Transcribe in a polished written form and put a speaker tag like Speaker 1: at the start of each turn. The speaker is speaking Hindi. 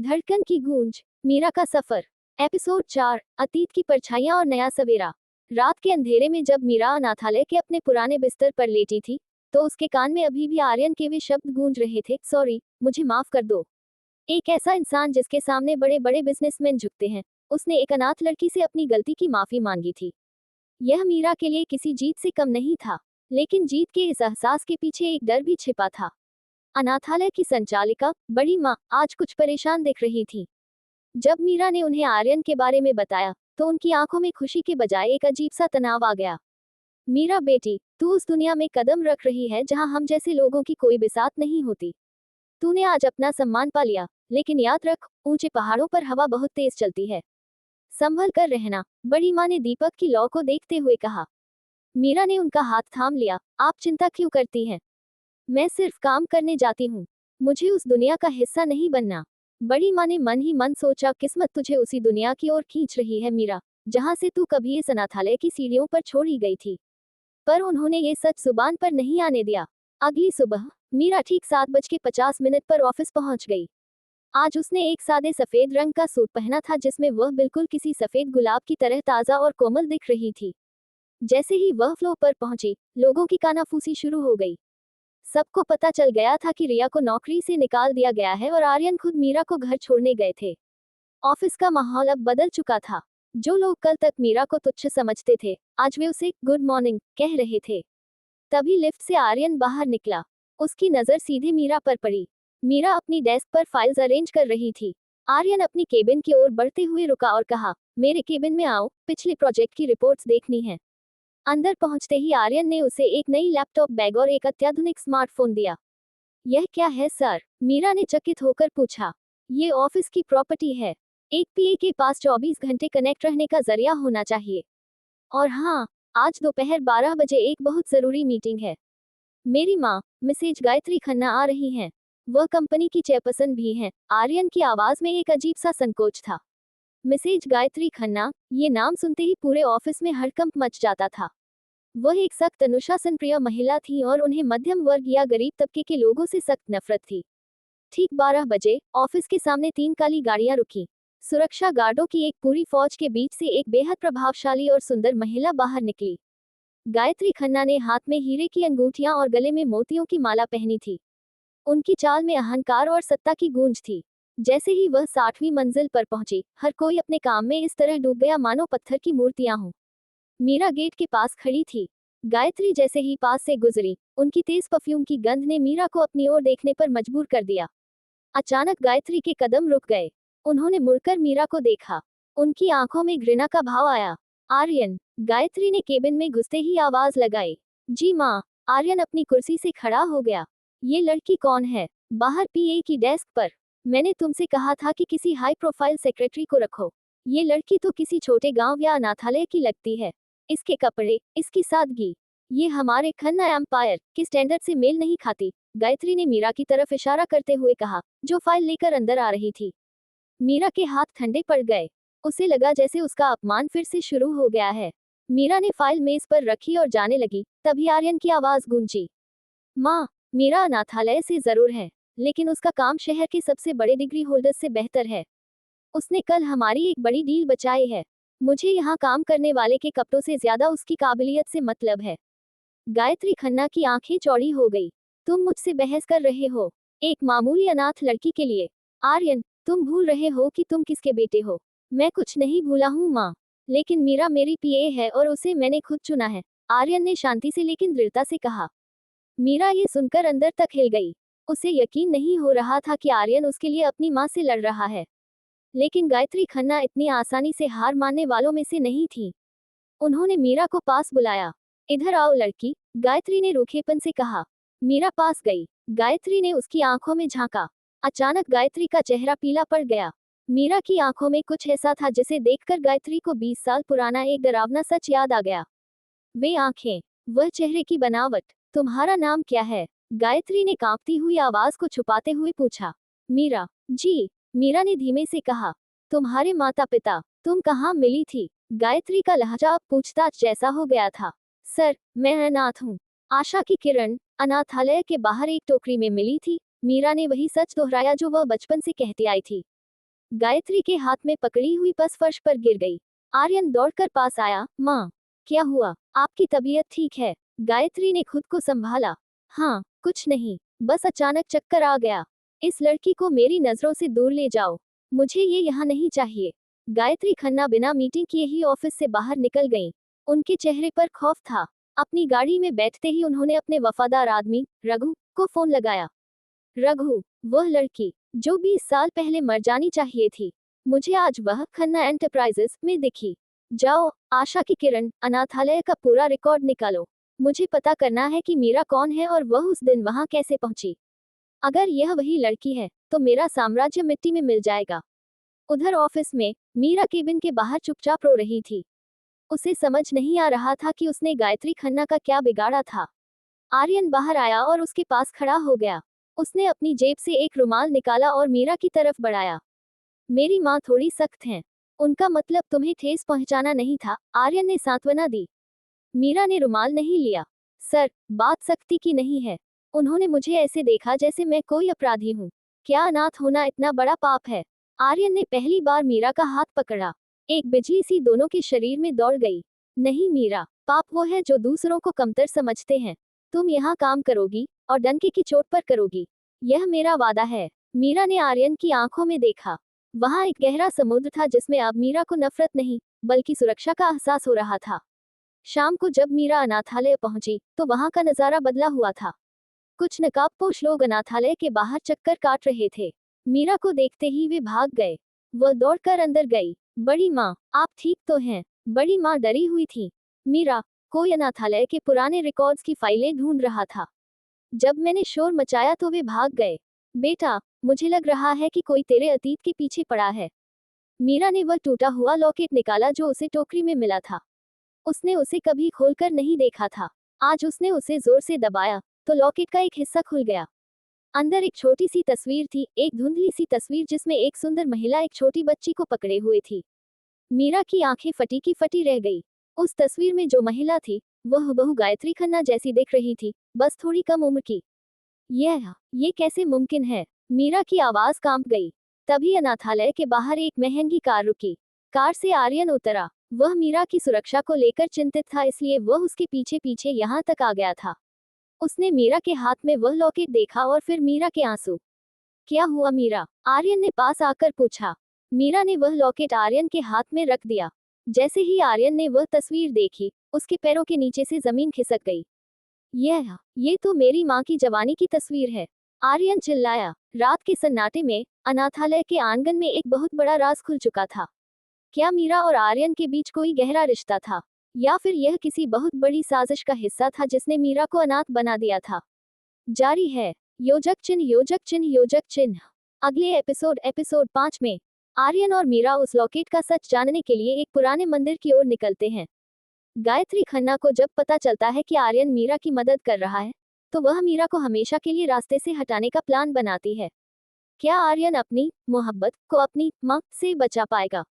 Speaker 1: धड़कन की गूंज, मीरा का सफर। एपिसोड 4, अतीत की परछाइयां और नया सवेरा। रात के अंधेरे में जब मीरा अनाथालय के अपने पुराने बिस्तर पर लेटी थी, तो उसके कान में अभी भी आर्यन के वे शब्द गूंज रहे थे, सॉरी, मुझे माफ कर दो। एक ऐसा इंसान जिसके सामने बड़े बड़े बिजनेसमैन झुकते हैं, उसने एक अनाथ लड़की से अपनी गलती की माफी मांगी थी। यह मीरा के लिए किसी जीत से कम नहीं था, लेकिन जीत के इस एहसास के पीछे एक डर भी छिपा था। अनाथालय की संचालिका, बड़ी माँ, आज कुछ परेशान दिख रही थी। जब मीरा ने उन्हें आर्यन के बारे में बताया, तो उनकी आंखों में खुशी के बजाय एक अजीब सा तनाव आ गया। मीरा बेटी, तू उस दुनिया में कदम रख रही है जहां हम जैसे लोगों की कोई बिसात नहीं होती। तूने आज अपना सम्मान पा लिया, लेकिन याद रख, ऊंचे पहाड़ों पर हवा बहुत तेज चलती है। संभल कर रहना, बड़ी माँ ने दीपक की लौ को देखते हुए कहा। मीरा ने उनका हाथ थाम लिया। आप चिंता क्यों करती हैं? मैं सिर्फ काम करने जाती हूँ, मुझे उस दुनिया का हिस्सा नहीं बनना। बड़ी माँ ने मन ही मन सोचा, किस्मत तुझे उसी दुनिया की ओर खींच रही है मीरा, जहाँ से तू कभी इस अनाथालय की सीढ़ियों पर छोड़ी गई थी। पर उन्होंने ये सच जुबान पर नहीं आने दिया। अगली सुबह मीरा ठीक 7:50 पर ऑफिस पहुंच गई। आज उसने एक सादे सफेद रंग का सूट पहना था, जिसमें वह बिल्कुल किसी सफेद गुलाब की तरह ताज़ा और कोमल दिख रही थी। जैसे ही वह फ्लोर पर पहुंची, लोगों की कानाफूसी शुरू हो गई। सबको पता चल गया था कि रिया को नौकरी से निकाल दिया गया है और आर्यन खुद मीरा को घर छोड़ने गए थे। ऑफिस का माहौल अब बदल चुका था। जो लोग कल तक मीरा को तुच्छ समझते थे, आज वे उसे गुड मॉर्निंग कह रहे थे। तभी लिफ्ट से आर्यन बाहर निकला। उसकी नजर सीधे मीरा पर पड़ी। मीरा अपनी डेस्क पर फाइल्स अरेंज कर रही थी। आर्यन अपनी केबिन की ओर बढ़ते हुए रुका और कहा, मेरे केबिन में आओ, पिछले प्रोजेक्ट की रिपोर्ट्स देखनी है। अंदर पहुंचते ही आर्यन ने उसे एक नई लैपटॉप बैग और एक अत्याधुनिक स्मार्टफोन दिया। यह क्या है सर? मीरा ने चकित होकर पूछा। ये ऑफिस की प्रॉपर्टी है। एक पीए के पास 24 घंटे कनेक्ट रहने का जरिया होना चाहिए। और हाँ, आज दोपहर 12 बजे एक बहुत जरूरी मीटिंग है। मेरी माँ, मिसेज गायत्री खन्ना आ रही हैं। वह कंपनी की चेयरपर्सन भी हैं। आर्यन की आवाज में एक अजीब सा संकोच था। मिसेज गायत्री खन्ना, ये नाम सुनते ही पूरे ऑफिस में हड़कंप मच जाता था। वह एक सख्त अनुशासन प्रिय महिला थी और उन्हें मध्यम वर्ग या गरीब तबके के लोगों से सख्त नफरत थी। ठीक 12 बजे ऑफिस के सामने 3 काली गाड़ियां रुकी। सुरक्षा गार्डों की एक पूरी फौज के बीच से एक बेहद प्रभावशाली और सुंदर महिला बाहर निकली। गायत्री खन्ना ने हाथ में हीरे की अंगूठियां और गले में मोतियों की माला पहनी थी। उनकी चाल में अहंकार और सत्ता की गूंज थी। जैसे ही वह 60वीं मंजिल पर पहुंची, हर कोई अपने काम में इस तरह डूब गया मानो पत्थर की मूर्तियां हों। मीरा गेट के पास खड़ी थी। गायत्री जैसे ही पास से गुजरी, उनकी तेज परफ्यूम की गंध ने मीरा को अपनी ओर देखने पर मजबूर कर दिया। अचानक गायत्री के कदम रुक गए। उन्होंने मुड़कर मीरा को देखा। उनकी आंखों में घृणा का भाव आया। आर्यन, गायत्री ने केबिन में घुसते ही आवाज लगाई। जी माँ। आर्यन अपनी कुर्सी से खड़ा हो गया। ये लड़की कौन है? बाहर पीए की डेस्क पर। मैंने तुमसे कहा था कि किसी हाई प्रोफाइल सेक्रेटरी को रखो। ये लड़की तो किसी छोटे गांव या अनाथालय की लगती है। इसके कपड़े, इसकी सादगी, ये हमारे खन्ना एम्पायर के स्टैंडर्ड से मेल नहीं खाती। गायत्री ने मीरा की तरफ इशारा करते हुए कहा, जो फाइल लेकर अंदर आ रही थी। मीरा के हाथ ठंडे पड़ गए। उसे लगा जैसे उसका अपमान फिर से शुरू हो गया है। मीरा ने फाइल मेज पर रखी और जाने लगी, तभी आर्यन की आवाज गूंजी। माँ, मीरा अनाथालय से जरूर है, लेकिन उसका काम शहर के सबसे बड़े डिग्री होल्डर्स से बेहतर है। उसने कल हमारी एक बड़ी डील बचाई है। मुझे यहाँ काम करने वाले के कपड़ों से ज्यादा उसकी काबिलियत से मतलब है। गायत्री खन्ना की आंखें चौड़ी हो गई। तुम मुझसे बहस कर रहे हो, एक मामूली अनाथ लड़की के लिए? आर्यन, तुम भूल रहे हो कि तुम किसके बेटे हो। मैं कुछ नहीं भूला हूँ माँ, लेकिन मीरा मेरी पीए है और उसे मैंने खुद चुना है। आर्यन ने शांति से लेकिन दृढ़ता से कहा। मीरा ये सुनकर अंदर तक हिल गई। उसे यकीन नहीं हो रहा था कि आर्यन उसके लिए अपनी माँ से लड़ रहा है। लेकिन गायत्री खन्ना इतनी आसानी से हार मानने वालों में से नहीं थी। उन्होंने मीरा को पास बुलाया। इधर आओ लड़की, गायत्री ने रूखेपन से कहा। मीरा पास गई। गायत्री ने उसकी आंखों में झांका। अचानक गायत्री का चेहरा पीला पड़ गया। मीरा की आंखों में कुछ ऐसा था जिसे देखकर गायत्री को 20 साल पुराना एक डरावना सच याद आ गया। वे आंखें, वह चेहरे की बनावट। तुम्हारा नाम क्या है? गायत्री ने कांपती हुई आवाज को छुपाते हुए पूछा। मीरा। जी, मीरा ने धीमे से कहा। तुम्हारे माता पिता, तुम कहाँ मिली थी? गायत्री का लहजा अब पूछताछ जैसा हो गया था। सर, मैं अनाथ हूँ। आशा की किरण, अनाथालय के बाहर एक टोकरी में मिली थी। मीरा ने वही सच दोहराया जो वह बचपन से कहती आई थी। गायत्री के हाथ में पकड़ी हुई पर्स फर्श पर गिर गई। आर्यन दौड़कर पास आया। माँ, क्या हुआ? आपकी तबीयत ठीक है? गायत्री ने खुद को संभाला। हाँ, कुछ नहीं, बस अचानक चक्कर आ गया। इस लड़की को मेरी नजरों से दूर ले जाओ, मुझे ये यहाँ नहीं चाहिए। गायत्री खन्ना बिना मीटिंग किए ही ऑफिस से बाहर निकल गईं। उनके चेहरे पर खौफ था। अपनी गाड़ी में बैठते ही उन्होंने अपने वफादार आदमी रघु को फोन लगाया। रघु, वह लड़की जो 20 साल पहले मर जानी चाहिए थी, मुझे आज वह खन्ना एंटरप्राइजेस में दिखी। जाओ, आशा की किरण अनाथालय का पूरा रिकॉर्ड निकालो। मुझे पता करना है कि मीरा कौन है और वह उस दिन वहां कैसे पहुंची। अगर यह वही लड़की है तो मेरा साम्राज्य मिट्टी में मिल जाएगा। उधर ऑफिस में मीरा केबिन के बाहर चुपचाप रो रही थी। उसे समझ नहीं आ रहा था कि उसने गायत्री खन्ना का क्या बिगाड़ा था। आर्यन बाहर आया और उसके पास खड़ा हो गया। उसने अपनी जेब से एक रुमाल निकाला और मीरा की तरफ बढ़ाया। मेरी माँ थोड़ी सख्त हैं, उनका मतलब तुम्हें ठेस पहुंचाना नहीं था, आर्यन ने सांत्वना दी। मीरा ने रुमाल नहीं लिया। सर, बात सख्ती की नहीं है, उन्होंने मुझे ऐसे देखा जैसे मैं कोई अपराधी हूँ। क्या अनाथ होना इतना बड़ा पाप है? आर्यन ने पहली बार मीरा का हाथ पकड़ा। एक बिजली सी दोनों के शरीर में दौड़ गई। नहीं मीरा, पाप वो है जो दूसरों को कमतर समझते हैं। तुम यहाँ काम करोगी और डंके की चोट पर करोगी, यह मेरा वादा है। मीरा ने आर्यन की आंखों में देखा। वहां एक गहरा समुद्र था जिसमें अब मीरा को नफरत नहीं बल्कि सुरक्षा का एहसास हो रहा था। शाम को जब मीरा अनाथालय पहुंची तो वहां का नजारा बदला हुआ था। कुछ नकाबपोश लोग अनाथालय के बाहर चक्कर काट रहे थे। मीरा को देखते ही वे भाग गए। वह दौड़कर अंदर गई। बड़ी माँ, आप ठीक तो हैं? बड़ी माँ डरी हुई थी। मीरा, कोई अनाथालय के पुराने रिकॉर्ड्स की फाइलें ढूंढ रहा था। जब मैंने शोर मचाया तो वे भाग गए। बेटा, मुझे लग रहा है कि कोई तेरे अतीत के पीछे पड़ा है। मीरा ने वह टूटा हुआ लॉकेट निकाला जो उसे टोकरी में मिला था। उसने उसे कभी खोलकर नहीं देखा था। आज उसने उसे जोर से दबाया तो लॉकेट का एक हिस्सा खुल गया। अंदर एक छोटी सी तस्वीर थी, एक धुंधली सी तस्वीर जिसमें एक सुंदर महिला एक छोटी बच्ची को पकड़े हुए थी। मीरा की आंखें फटी की फटी रह गई। उस तस्वीर में जो महिला थी वह हूबहू गायत्री खन्ना जैसी दिख रही थी, बस थोड़ी कम उम्र की। ये कैसे मुमकिन है? मीरा की आवाज कांप गई। तभी अनाथालय के बाहर एक महंगी कार रुकी। कार से आर्यन उतरा। वह मीरा की सुरक्षा को लेकर चिंतित था, इसलिए वह उसके पीछे पीछे यहाँ तक आ गया था। उसने मीरा के हाथ में वह लॉकेट देखा और फिर मीरा के आंसू। क्या हुआ मीरा? आर्यन ने पास आकर पूछा। मीरा ने वह लॉकेट आर्यन के हाथ में रख दिया। जैसे ही आर्यन ने वह तस्वीर देखी, उसके पैरों के नीचे से जमीन खिसक गई। ये तो मेरी माँ की जवानी की तस्वीर है, आर्यन चिल्लाया। रात के सन्नाटे में अनाथालय के आंगन में एक बहुत बड़ा राज खुल चुका था। क्या मीरा और आर्यन के बीच कोई गहरा रिश्ता था, या फिर यह किसी बहुत बड़ी साजिश का हिस्सा था जिसने मीरा को अनाथ बना दिया था? जारी है। योजक चिन्ह योजक चिन्ह योजक चिन्ह। अगले एपिसोड 5 में आर्यन और मीरा उस लॉकेट का सच जानने के लिए एक पुराने मंदिर की ओर निकलते हैं। गायत्री खन्ना को जब पता चलता है कि आर्यन मीरा की मदद कर रहा है तो वह मीरा को हमेशा के लिए रास्ते से हटाने का प्लान बनाती है। क्या आर्यन अपनी मोहब्बत को अपनी मां से बचा पाएगा?